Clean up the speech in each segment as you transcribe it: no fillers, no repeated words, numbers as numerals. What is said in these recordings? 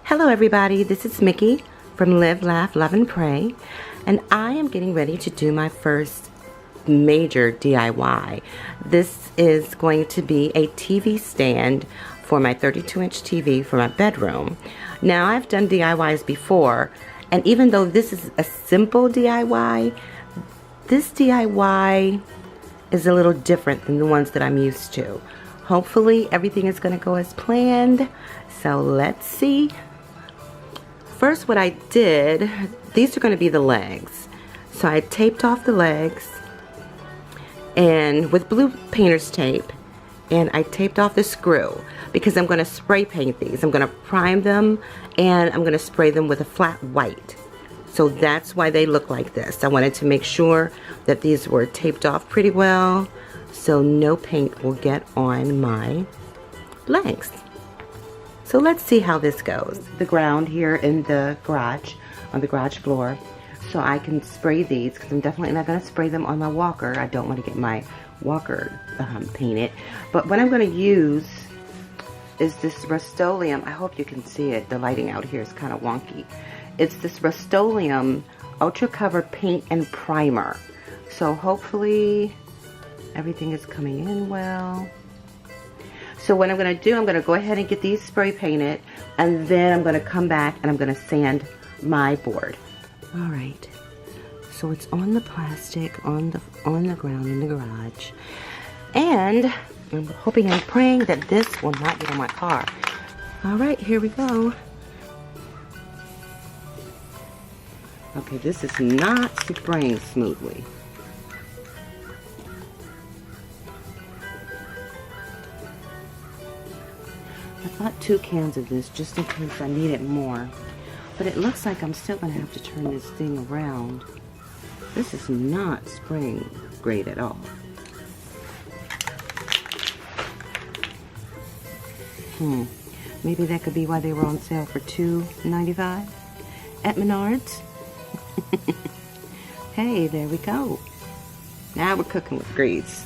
Hello everybody, this is Mickey from Live, Laugh, Love, and Pray, and I am getting ready to do my first major DIY. This is going to be a TV stand for my 32-inch TV for my bedroom. Now, I've done DIYs before, and even though this is a simple DIY, this DIY is a little different than the ones that I'm used to. Hopefully everything is going to go as planned, so let's see. First, what I did, these are going to be the legs. So I taped off the legs and with blue painter's tape, and I taped off the screw because I'm going to spray paint these. I'm going to prime them and I'm going to spray them with a flat white. So that's why they look like this. I wanted to make sure that these were taped off pretty well so no paint will get on my legs. So let's see how this goes. The ground here in the garage, on the garage floor, so I can spray these because I'm definitely not going to spray them on my walker. I don't want to get my walker painted. But what I'm going to use is this Rust-Oleum. I hope you can see it. The lighting out here is kind of wonky. It's this Rust-Oleum Ultra Cover Paint and Primer. So hopefully everything is coming in well. So what I'm going to do, I'm going to go ahead and get these spray painted, and then I'm going to come back and I'm going to sand my board. Alright, so it's on the plastic, on the ground in the garage, and I'm hoping and praying that this will not get on my car. Alright, here we go. Okay, this is not spraying smoothly. I bought 2 cans of this just in case I needed more. But it looks like I'm still going to have to turn this thing around. This is not spraying great at all. Maybe that could be why they were on sale for $2.95 at Menards. Hey, there we go. Now we're cooking with grease.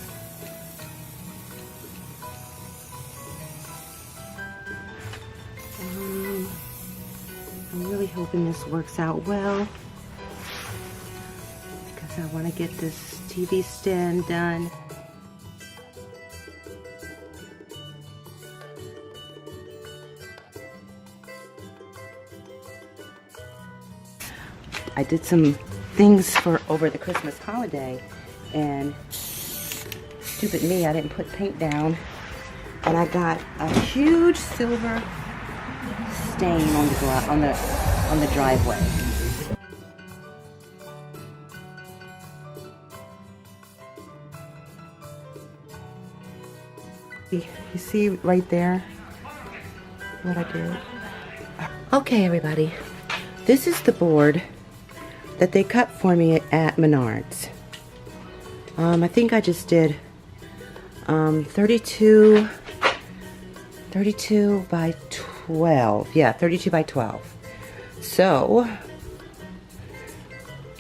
I'm really hoping this works out well because I want to get this TV stand done. I did some things for over the Christmas holiday, and stupid me, I didn't put paint down, and I got a huge silver stain on the driveway. You see right there what I did? Okay, everybody, this is the board that they cut for me at Menards. I think I just did 32 by 12. Yeah, 32 by 12. So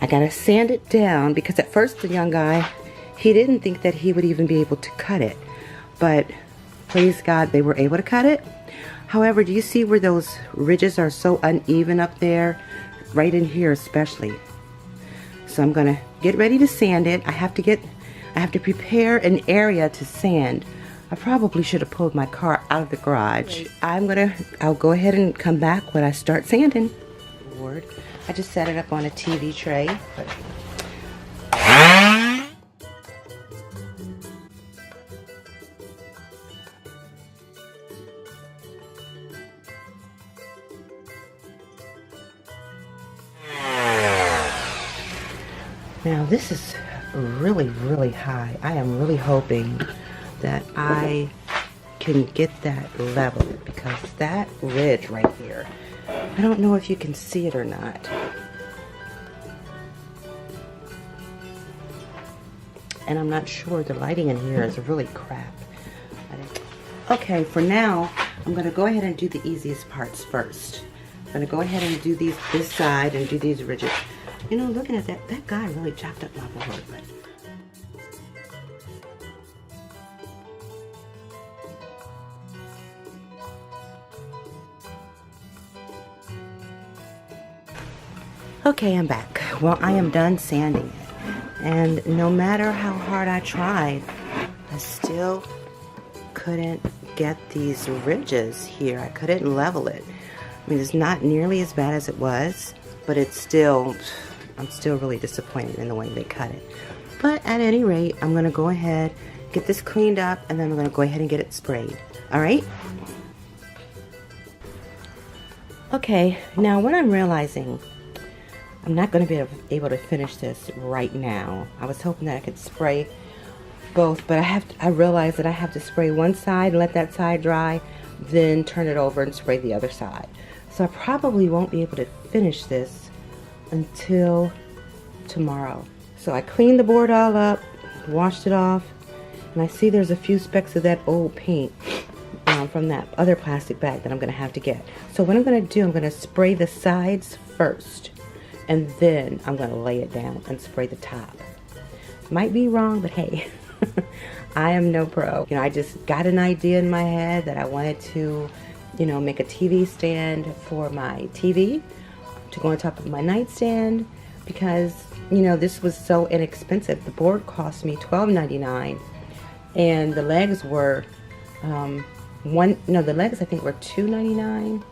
I gotta sand it down because at first the young guy, he didn't think that he would even be able to cut it. But praise God, they were able to cut it. However, do you see where those ridges are so uneven up there? Right in here especially. So I'm gonna get ready to sand it. I have to prepare an area to sand. I probably should have pulled my car out of the garage. I'll go ahead and come back when I start sanding. I just set it up on a TV tray. Now this is really, really high. I am really hoping that I can get that level because that ridge right here, I don't know if you can see it or not. And I'm not sure, the lighting in here is really crap. Okay, for now, I'm going to go ahead and do the easiest parts first. I'm going to go ahead and do this side and do these ridges. You know, looking at that guy really chopped up my board. Okay, I'm back. Well, I am done sanding it. And no matter how hard I tried, I still couldn't get these ridges here. I couldn't level it. I mean, it's not nearly as bad as it was, but it's still, I'm still really disappointed in the way they cut it. But at any rate, I'm gonna go ahead, get this cleaned up, and then I'm gonna go ahead and get it sprayed. All right? Okay, now what I'm realizing, I'm not gonna be able to finish this right now. I was hoping that I could spray both, but I realized that I have to spray one side, let that side dry, then turn it over and spray the other side. So I probably won't be able to finish this until tomorrow. So I cleaned the board all up, washed it off, and I see there's a few specks of that old paint from that other plastic bag that I'm gonna have to get. So what I'm gonna do, I'm gonna spray the sides first, and then I'm gonna lay it down and spray the top. Might be wrong, but hey, I am no pro. You know, I just got an idea in my head that I wanted to, you know, make a TV stand for my TV to go on top of my nightstand, because, you know, this was so inexpensive. The board cost me $12.99, and the legs were, the legs I think were $2.99.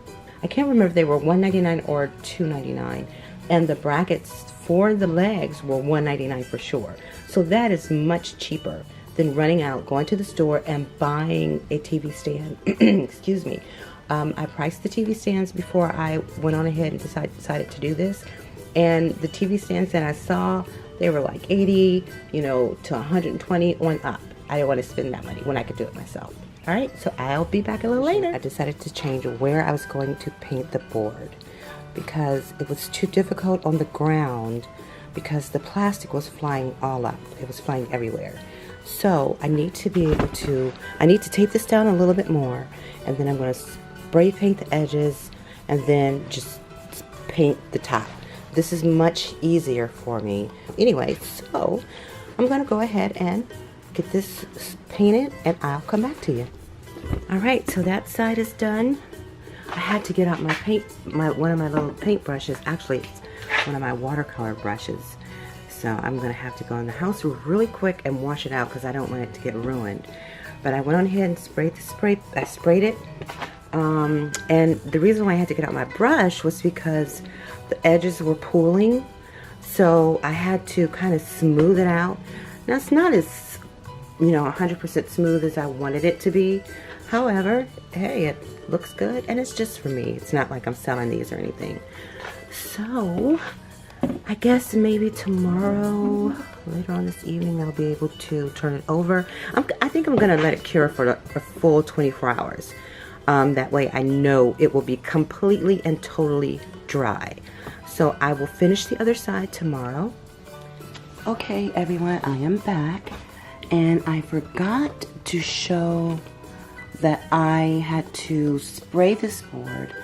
I can't remember if they were $1.99 or $2.99, and the brackets for the legs were $1.99 for sure. So that is much cheaper than running out, going to the store, and buying a TV stand. Excuse me. I priced the TV stands before I went on ahead and decided to do this. And the TV stands that I saw, they were like 80, you know, to 120 on up. I didn't want to spend that money when I could do it myself. All right, so I'll be back a little later. I decided to change where I was going to paint the board because it was too difficult on the ground because the plastic was flying all up. It was flying everywhere. So I need to be able to, I need to tape this down a little bit more, and then I'm going to spray paint the edges and then just paint the top. This is much easier for me. Anyway, so I'm going to go ahead and get this painted, and I'll come back to you. All right, so that side is done. I had to get out my paint, one of my little paint brushes. Actually, it's one of my watercolor brushes. So I'm going to have to go in the house really quick and wash it out because I don't want it to get ruined. But I went on ahead and sprayed it. And the reason why I had to get out my brush was because the edges were pooling. So I had to kind of smooth it out. Now it's not as, you know, 100% smooth as I wanted it to be. However, hey, it looks good, and it's just for me. It's not like I'm selling these or anything. So I guess maybe tomorrow, later on this evening, I'll be able to turn it over. I think I'm going to let it cure for a full 24 hours. That way I know it will be completely and totally dry. So I will finish the other side tomorrow. Okay, everyone, I am back. And I forgot to show that I had to spray this board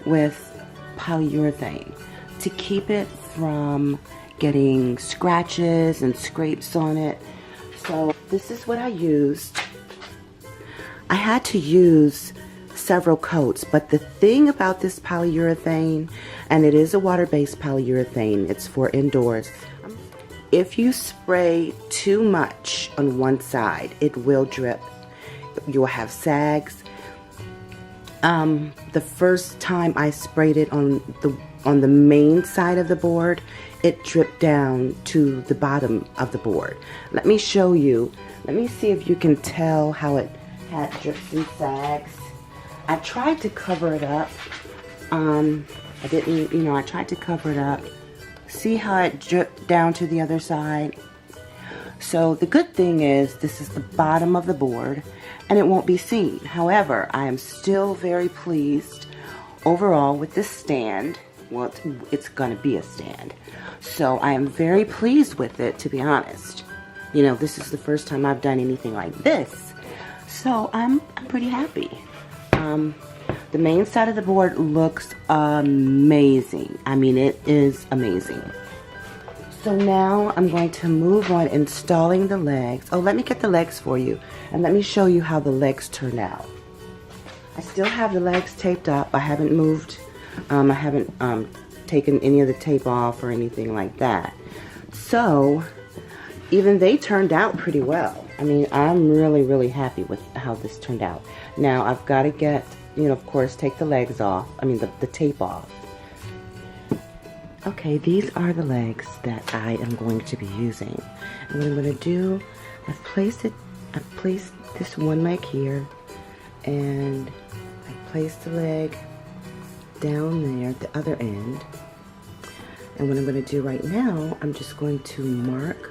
with polyurethane to keep it from getting scratches and scrapes on it. So this is what I used. I had to use several coats, but the thing about this polyurethane, and it is a water-based polyurethane, it's for indoors. If you spray too much on one side, it will drip. You'll have sags. The first time I sprayed it on the main side of the board, it dripped down to the bottom of the board. Let me show you. Let me see if you can tell how it had drips and sags. I tried to cover it up. I didn't, you know, I tried to cover it up. See how it dripped down to the other side? So the good thing is this is the bottom of the board and it won't be seen. However, I am still very pleased overall with this stand. Well, it's going to be a stand. So I am very pleased with it, to be honest. You know, this is the first time I've done anything like this. So I'm pretty happy. The main side of the board looks amazing. I mean, it is amazing. So now I'm going to move on installing the legs. Oh, let me get the legs for you, and let me show you how the legs turn out. I still have the legs taped up. I haven't moved, I haven't taken any of the tape off or anything like that. So even they turned out pretty well. I mean, I'm really happy with how this turned out. Now I've got to get, you know, of course, take the legs off. I mean, the tape off. Okay, these are the legs that I am going to be using. And what I'm going to do, I've placed this one leg here, and I placed the leg down there at the other end. And what I'm going to do right now, I'm just going to mark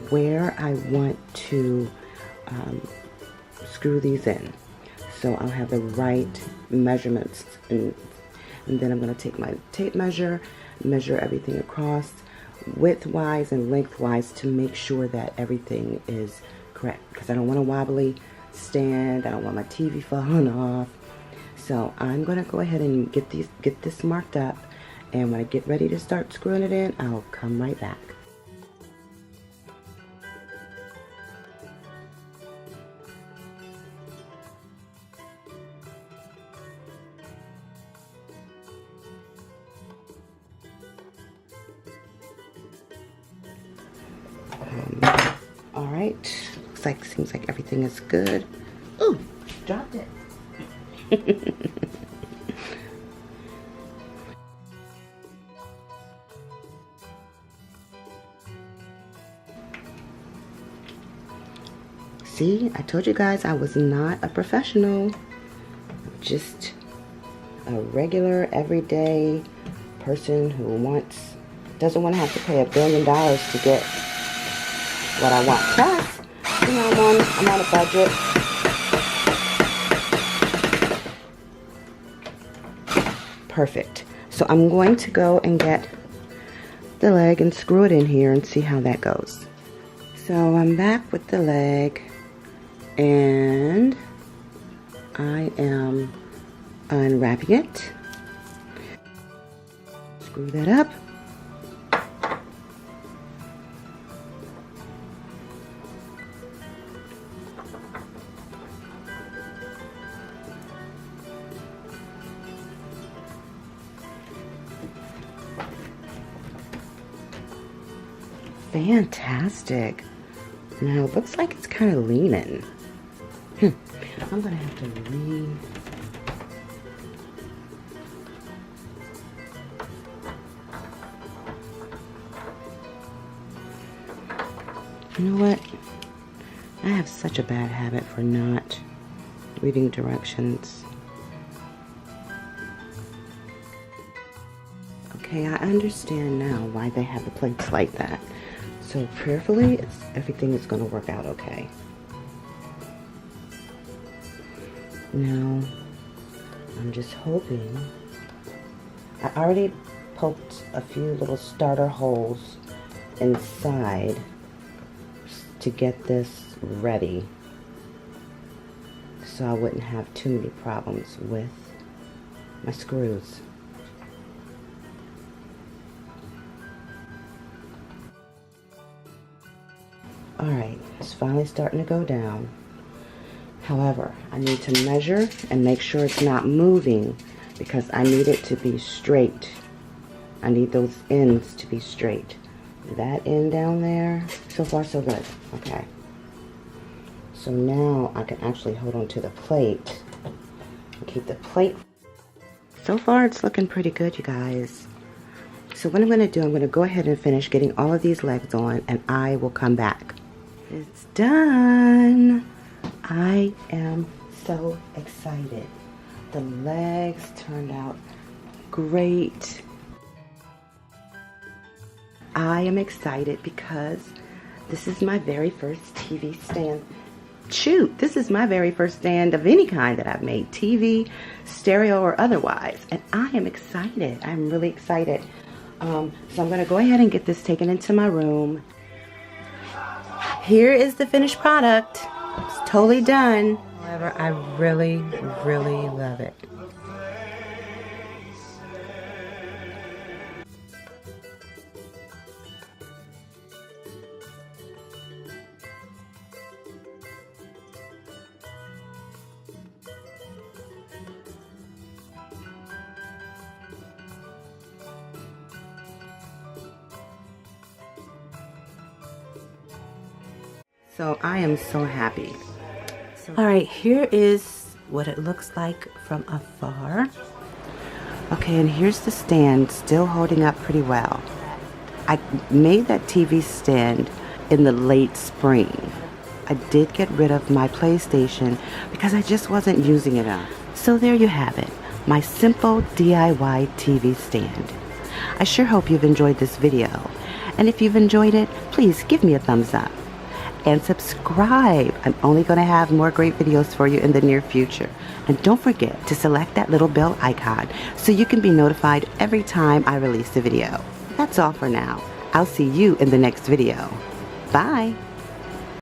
where I want to screw these in. So I'll have the right measurements, and then I'm going to take my tape measure everything across width-wise and length-wise to make sure that everything is correct, because I don't want a wobbly stand. I don't want my TV falling off. So I'm going to go ahead and get this marked up, and when I get ready to start screwing it in, I'll come right back. All right, seems like everything is good. Ooh, dropped it. See, I told you guys I was not a professional, just a regular, everyday person who doesn't want to have to pay $1 billion to get what I want. Plus, you know, I'm on a budget. Perfect. So I'm going to go and get the leg and screw it in here and see how that goes. So I'm back with the leg, and I am unwrapping it. Screw that up. Fantastic. Now it looks like it's kind of leaning. I'm gonna have to lean. You know what? I have such a bad habit for not reading directions. Okay, I understand now why they have the plates like that. So prayerfully, everything is going to work out okay. Now, I'm just hoping. I already poked a few little starter holes inside to get this ready, so I wouldn't have too many problems with my screws. Alright, it's finally starting to go down. However, I need to measure and make sure it's not moving, because I need it to be straight. I need those ends to be straight. That end down there, so far so good. Okay. So now I can actually hold on to the plate and keep the plate. So far it's looking pretty good, you guys. So what I'm going to do, I'm going to go ahead and finish getting all of these legs on, and I will come back. It's done. I am so excited. The legs turned out great. I am excited because this is my very first TV stand. Shoot, this is my very first stand of any kind that I've made, TV, stereo, or otherwise. And I am excited. I'm really excited. So I'm going to go ahead and get this taken into my room. Here is the finished product. It's totally done. However, I really love it. So I am so happy. All right, here is what it looks like from afar. Okay, and here's the stand, still holding up pretty well. I made that TV stand in the late spring. I did get rid of my PlayStation because I just wasn't using it enough. So there you have it, my simple DIY TV stand. I sure hope you've enjoyed this video. And if you've enjoyed it, please give me a thumbs up. And subscribe. I'm only going to have more great videos for you in the near future. And don't forget to select that little bell icon so you can be notified every time I release a video. That's all for now. I'll see you in the next video. Bye.